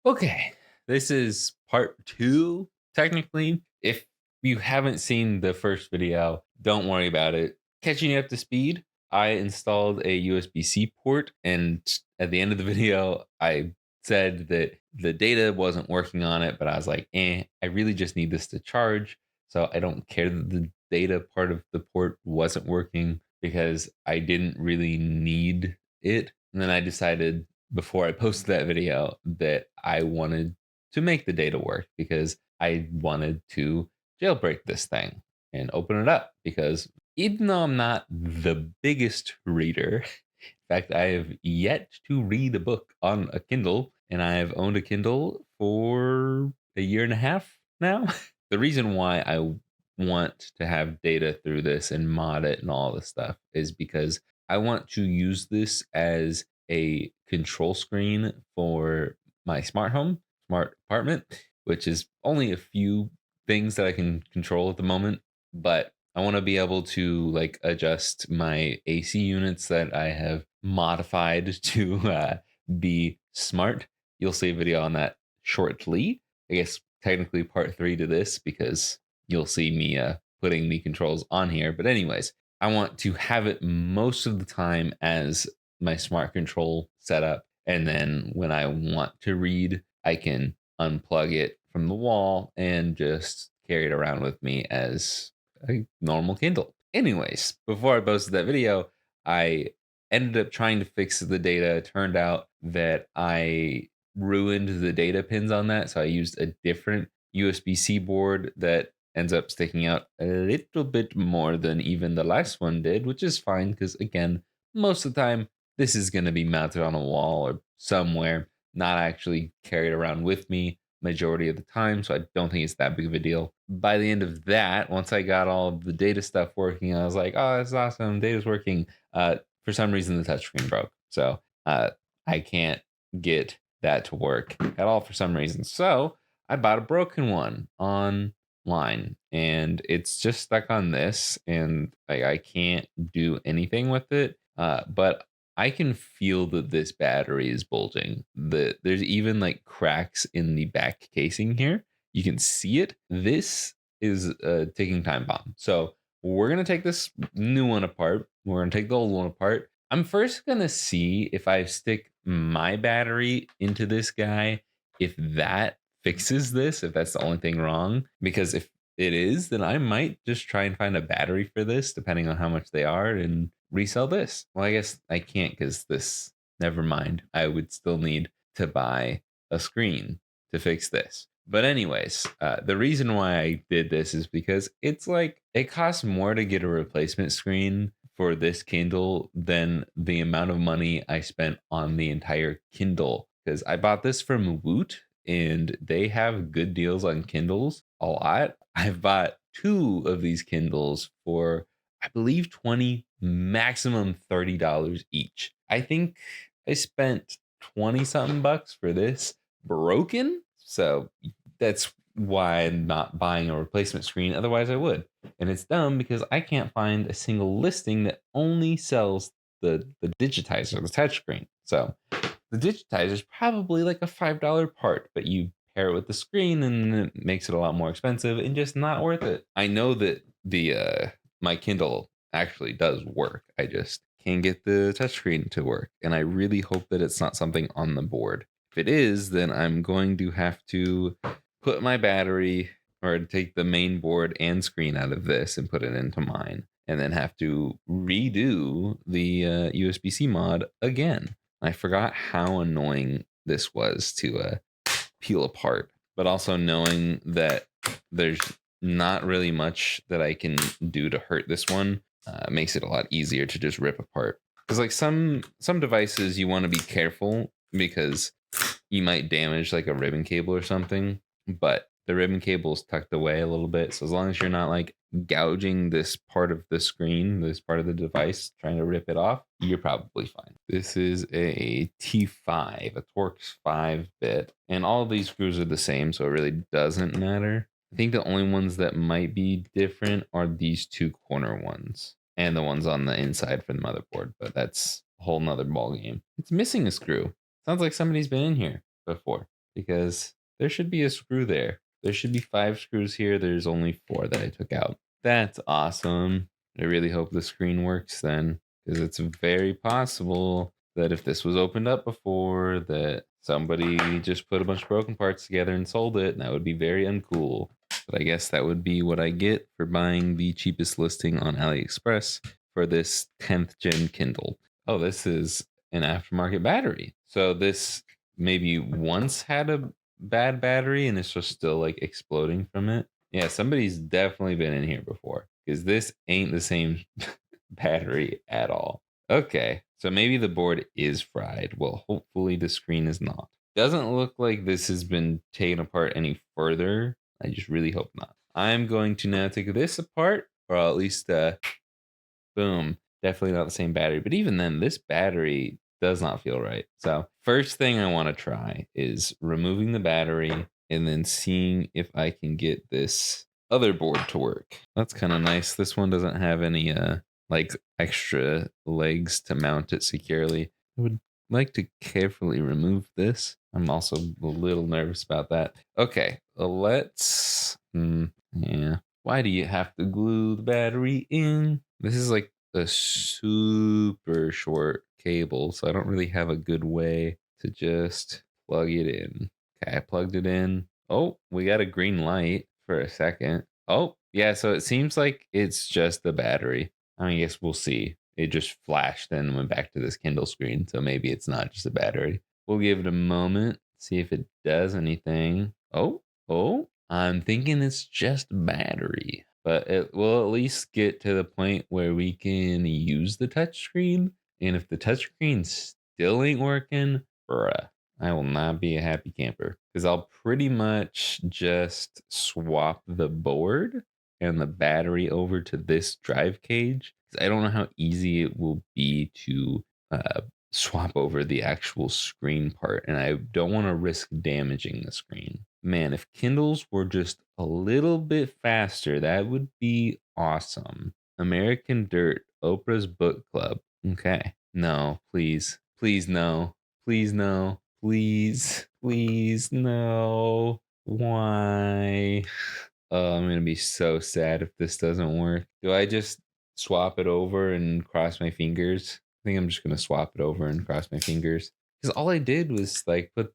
Okay, this is part two, technically. If you haven't seen the first video, don't worry about it. Catching you up to speed, I installed a USB-C port, and at the end of the video, I said that the data wasn't working on it, but I was like, I really just need this to charge. So I don't care that the data part of the port wasn't working because I didn't really need it. And then I decided before I posted that video that I wanted to make the data work because I wanted to jailbreak this thing and open it up because even though I'm not the biggest reader, in fact, I have yet to read a book on a Kindle, and I have owned a Kindle for a year and a half now. The reason why I want to have data through this and mod it and all this stuff is because I want to use this as a control screen for my smart home, smart apartment, which is only a few things that I can control at the moment, but I want to be able to like adjust my AC units that I have modified to be smart. You'll see a video on that shortly. I guess technically part three to this because you'll see me putting the controls on here. But anyways, I want to have it most of the time as my smart control setup. And then when I want to read, I can unplug it from the wall and just carry it around with me as a normal Kindle. Anyways, before I posted that video, I ended up trying to fix the data. It turned out that I ruined the data pins on that. So I used a different USB-C board that ends up sticking out a little bit more than even the last one did, which is fine because, again, most of the time, this is going to be mounted on a wall or somewhere, not actually carried around with me majority of the time. So I don't think it's that big of a deal. By the end of that, once I got all of the data stuff working, I was like, oh, that's awesome. Data's working. For some reason, the touchscreen broke. So I can't get that to work at all for some reason. So I bought a broken one online and it's just stuck on this and I can't do anything with it. But I can feel that this battery is bulging. There's even like cracks in the back casing here. You can see it. This is a ticking time bomb. So we're gonna take this new one apart. We're gonna take the old one apart. I'm first gonna see if I stick my battery into this guy, if that fixes this, if that's the only thing wrong. Because if it is, then I might just try and find a battery for this, depending on how much they are, and resell this. Well, I guess I can't because this, never mind. I would still need to buy a screen to fix this. But anyways, the reason why I did this is because it's like it costs more to get a replacement screen for this Kindle than the amount of money I spent on the entire Kindle. Because I bought this from Woot and they have good deals on Kindles a lot. I've bought two of these Kindles for I believe 20, maximum $30 each. I think I spent 20 something bucks for this broken. So that's why I'm not buying a replacement screen. Otherwise, I would. And it's dumb because I can't find a single listing that only sells the digitizer, the touchscreen. So the digitizer is probably like a $5 part, but you pair it with the screen and it makes it a lot more expensive and just not worth it. I know that the my Kindle actually does work. I just can't get the touchscreen to work. And I really hope that it's not something on the board. If it is, then I'm going to have to put my battery or take the main board and screen out of this and put it into mine. And then have to redo the USB-C mod again. I forgot how annoying this was to peel apart, but also knowing that there's not really much that I can do to hurt this one makes it a lot easier to just rip apart. Because like some devices you want to be careful because you might damage like a ribbon cable or something, but the ribbon cable is tucked away a little bit. So as long as you're not like gouging this part of the screen, this part of the device, trying to rip it off, you're probably fine. This is a T5, a Torx 5-bit, and all of these screws are the same, so it really doesn't matter. I think the only ones that might be different are these two corner ones and the ones on the inside for the motherboard, but that's a whole nother ball game. It's missing a screw. Sounds like somebody's been in here before. because there should be a screw there. There should be 5 screws here. There's only 4 that I took out. That's awesome. I really hope the screen works then, because it's very possible that if this was opened up before, that somebody just put a bunch of broken parts together and sold it, and that would be very uncool. But I guess that would be what I get for buying the cheapest listing on AliExpress for this 10th gen Kindle. Oh, this is an aftermarket battery. So this maybe once had a bad battery and it's just still like exploding from it. Yeah, somebody's definitely been in here before, because this ain't the same battery at all. Okay, so maybe the board is fried. Well, hopefully the screen is not. Doesn't look like this has been taken apart any further. I just really hope not. I'm going to now take this apart, or at least boom, definitely not the same battery. But even then, this battery does not feel right. So first thing I want to try is removing the battery and then seeing if I can get this other board to work. That's kind of nice. This one doesn't have any like extra legs to mount it securely. I would like to carefully remove this. I'm also a little nervous about that. Okay, let's yeah. Why do you have to glue the battery in? This is like a super short cable, so I don't really have a good way to just plug it in. Okay, I plugged it in. Oh, we got a green light for a second. Oh, yeah, so it seems like it's just the battery. I mean, I guess we'll see. It just flashed and went back to this Kindle screen, so maybe it's not just a battery. We'll give it a moment, see if it does anything. Oh, I'm thinking it's just battery, but it will at least get to the point where we can use the touchscreen. And if the touchscreen still ain't working, bruh, I will not be a happy camper, because I'll pretty much just swap the board and the battery over to this drive cage, because I don't know how easy it will be to swap over the actual screen part, and I don't want to risk damaging the screen. Man, if Kindles were just a little bit faster, that would be awesome. American Dirt, Oprah's Book Club. Okay. No, please. Please, no. Please, no. Please, no. Why? Oh, I'm gonna be so sad if this doesn't work. Do I just swap it over and cross my fingers? I think I'm just gonna swap it over and cross my fingers. Because all I did was like put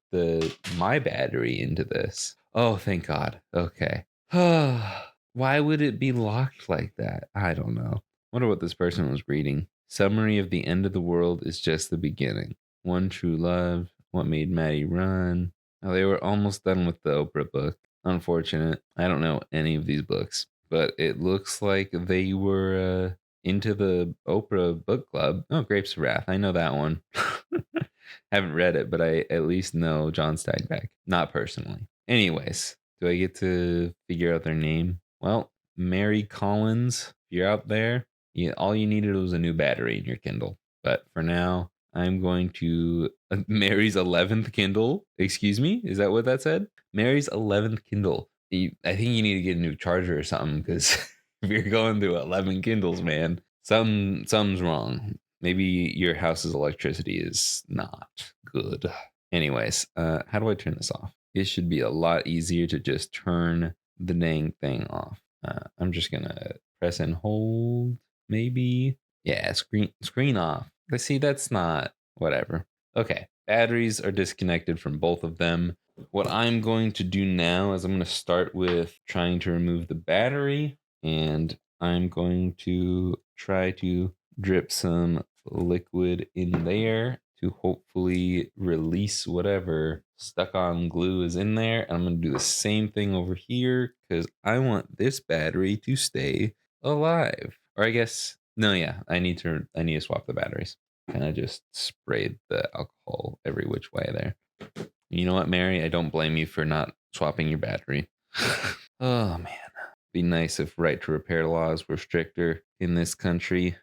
my battery into this. Oh, thank God. Okay. Why would it be locked like that? I don't know. Wonder what this person was reading. Summary of the end of the world is just the beginning. One true love. What made Maddie run? Oh, they were almost done with the Oprah book. Unfortunate. I don't know any of these books, but it looks like they were into the Oprah book club. Oh, Grapes of Wrath. I know that one. Haven't read it, but I at least know John Steinbeck. Not personally. Anyways, do I get to figure out their name? Well, Mary Collins, if you're out there, all you needed was a new battery in your Kindle. But for now, I'm going to Mary's 11th Kindle. Excuse me? Is that what that said? Mary's 11th Kindle. I think you need to get a new charger or something, because if you're going through 11 Kindles, man, something's wrong. Maybe your house's electricity is not good. Anyways, how do I turn this off? It should be a lot easier to just turn the dang thing off. I'm just gonna press and hold, maybe. Yeah, screen off. But see, that's not whatever. Okay, batteries are disconnected from both of them. What I'm going to do now is I'm going to start with trying to remove the battery, and I'm going to try to drip some liquid in there to hopefully release whatever stuck on glue is in there. And I'm going to do the same thing over here, because I want this battery to stay alive. Or I guess, no, yeah, I need to swap the batteries. And I just sprayed the alcohol every which way there. You know what, Mary? I don't blame you for not swapping your battery. Oh, man. Be nice if right to repair laws were stricter in this country.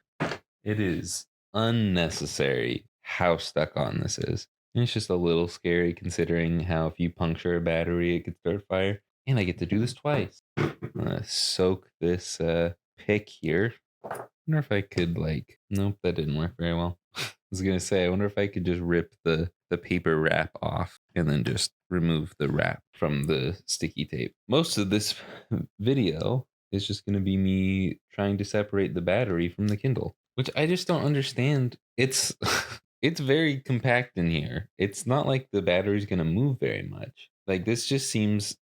It is unnecessary how stuck on this is. And it's just a little scary considering how if you puncture a battery, it could start a fire. And I get to do this twice. I'm gonna soak this pick here. I wonder if I could, like, nope, that didn't work very well. was gonna say, I wonder if I could just rip the paper wrap off and then just remove the wrap from the sticky tape. Most of this video is just gonna be me trying to separate the battery from the Kindle, which I just don't understand. It's it's very compact in here. It's not like the battery's gonna move very much. Like this just seems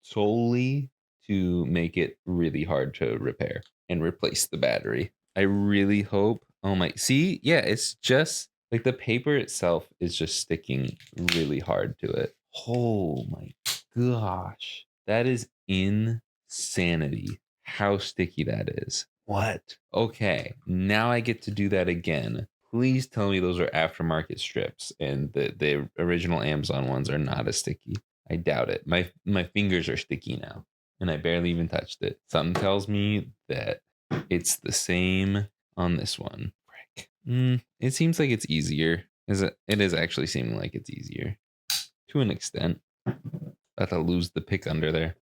solely to make it really hard to repair and replace the battery. I really hope. Oh my, see, yeah, it's just like the paper itself is just sticking really hard to it. Oh my gosh, that is insanity. How sticky that is. What? Okay, now I get to do that again. Please tell me those are aftermarket strips and the original Amazon ones are not as sticky. I doubt it. My fingers are sticky now, and I barely even touched it. Something tells me that it's the same on this one. Frick. It seems like it's easier. It is actually seeming like it's easier to an extent. About to lose the pick under there,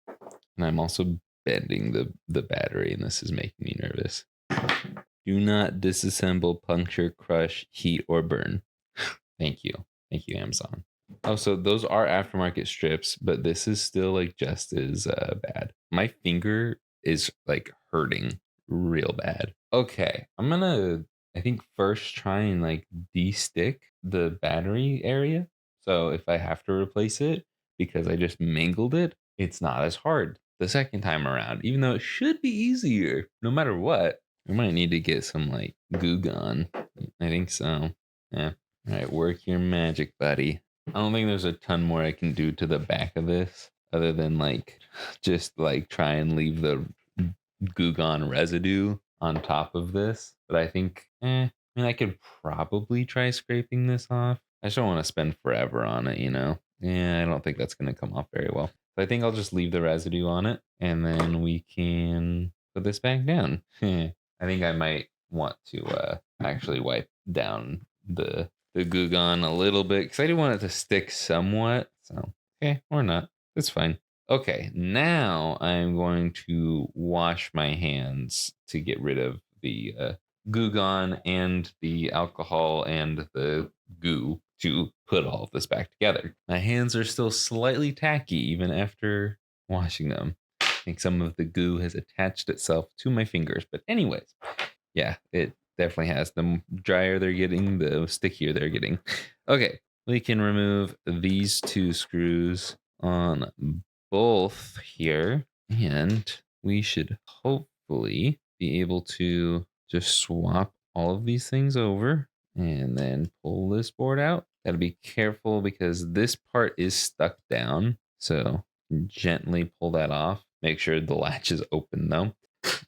and I'm also bending the battery, and this is making me nervous. Do not disassemble, puncture, crush, heat, or burn. Thank you. Thank you, Amazon. Oh, so those are aftermarket strips, but this is still like just as bad. My finger is like hurting real bad. Okay, I'm gonna, I think, first try and like de-stick the battery area. So if I have to replace it because I just mangled it, it's not as hard the second time around, even though it should be easier no matter what. We might need to get some like goo gone. I think so. Yeah. All right, work your magic, buddy. I don't think there's a ton more I can do to the back of this other than like just like try and leave the goo gone residue on top of this. But I think, I mean, I could probably try scraping this off. I just don't want to spend forever on it, you know? Yeah, I don't think that's going to come off very well. So I think I'll just leave the residue on it and then we can put this back down. I think I might want to actually wipe down the goo gone a little bit because I do want it to stick somewhat. So, okay, or not. It's fine. Okay, now I'm going to wash my hands to get rid of the goo gone and the alcohol and the goo to put all of this back together. My hands are still slightly tacky even after washing them. I think some of the goo has attached itself to my fingers. But anyways, yeah, it definitely has. The drier they're getting, the stickier they're getting. Okay, we can remove these two screws on both here, and we should hopefully be able to just swap all of these things over and then pull this board out. Gotta be careful because this part is stuck down. So gently pull that off. Make sure the latch is open though.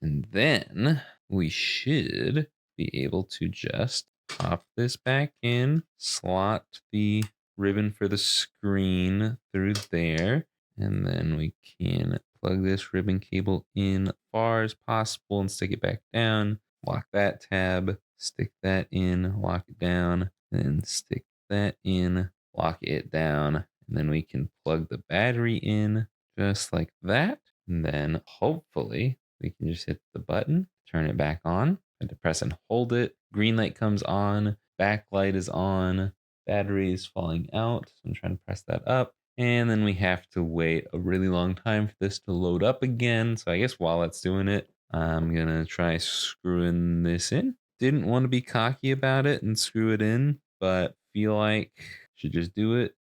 And then we should be able to just pop this back in, slot the ribbon for the screen through there, and then we can plug this ribbon cable in far as possible and stick it back down. Lock that tab, stick that in, lock it down, then stick that in, lock it down, and then we can plug the battery in just like that. And then hopefully we can just hit the button, turn it back on, and to press and hold it. Green light comes on, backlight is on, battery is falling out. So I'm trying to press that up. And then we have to wait a really long time for this to load up again. So I guess while it's doing it, I'm going to try screwing this in. Didn't want to be cocky about it and screw it in, but feel like should just do it.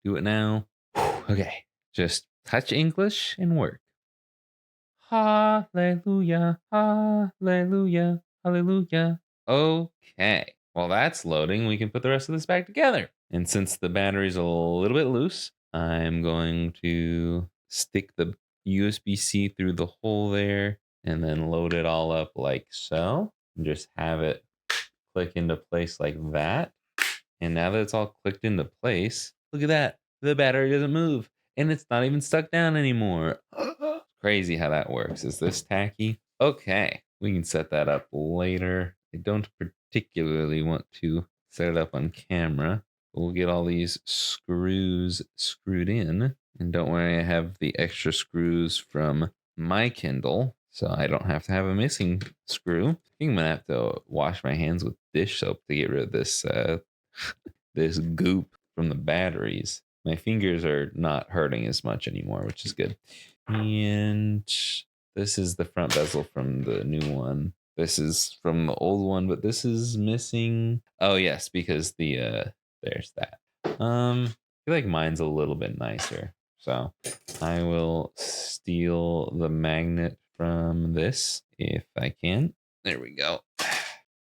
Do it now. Okay, just touch English and work. Hallelujah, hallelujah, hallelujah. Okay, while that's loading, we can put the rest of this back together. And since the battery's a little bit loose, I'm going to stick the USB-C through the hole there and then load it all up like so. And just have it click into place like that. And now that it's all clicked into place, look at that. The battery doesn't move and it's not even stuck down anymore. Crazy how that works. Is this tacky? Okay, we can set that up later. I don't particularly want to set it up on camera. But we'll get all these screws screwed in. And don't worry, I have the extra screws from my Kindle. so I don't have to have a missing screw. I think I'm gonna have to wash my hands with dish soap to get rid of this this goop from the batteries. My fingers are not hurting as much anymore, which is good. And this is the front bezel from the new one. This is from the old one, but this is missing. Oh yes, because the there's that. I feel like mine's a little bit nicer. So I will steal the magnet from this if I can. There we go.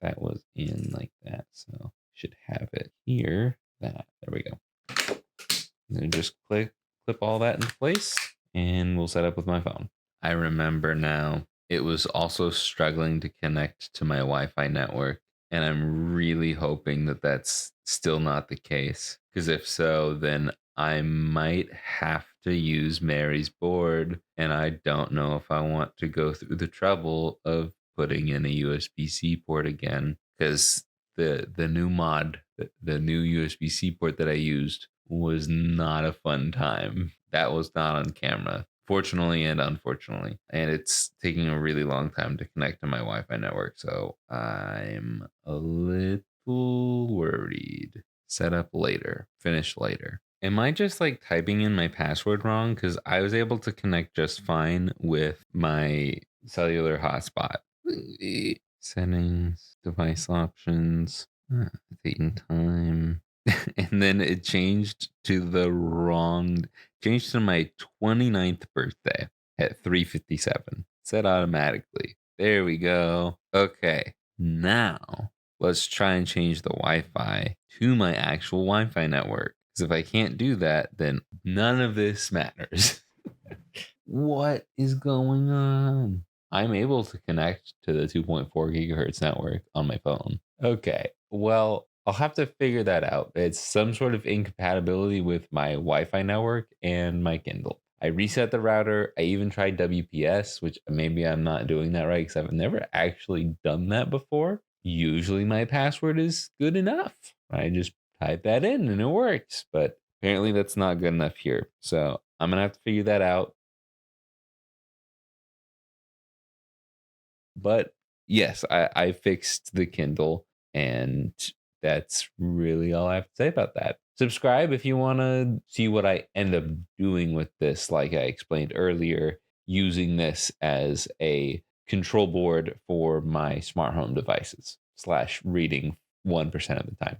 That was in like that. So should have it here. That there we go. And then just clip all that into place and we'll set up with my phone. I remember now it was also struggling to connect to my Wi-Fi network. And I'm really hoping that that's still not the case. Because if so, then I might have to use Mary's board. And I don't know if I want to go through the trouble of putting in a USB-C port again. Because the new mod, the new USB-C port that I used was not a fun time. That was not on camera, fortunately and unfortunately. And it's taking a really long time to connect to my Wi-Fi network. So I'm a little worried. Set up later, finish later. Am I just like typing in my password wrong? Because I was able to connect just fine with my cellular hotspot. Settings, device options, date and time. And then it changed to changed to my 29th birthday at 3:57. Set automatically. There we go. Okay. Now let's try and change the Wi-Fi to my actual Wi-Fi network. Because if I can't do that, then none of this matters. What is going on? I'm able to connect to the 2.4 gigahertz network on my phone. Okay. Well, I'll have to figure that out. It's some sort of incompatibility with my Wi-Fi network and my Kindle. I reset the router. I even tried WPS, which maybe I'm not doing that right because I've never actually done that before. Usually my password is good enough. I just type that in and it works, but apparently that's not good enough here. So I'm going to have to figure that out. But yes, I fixed the Kindle, and that's really all I have to say about that. Subscribe if you want to see what I end up doing with this, like I explained earlier, using this as a control board for my smart home devices slash reading 1% of the time.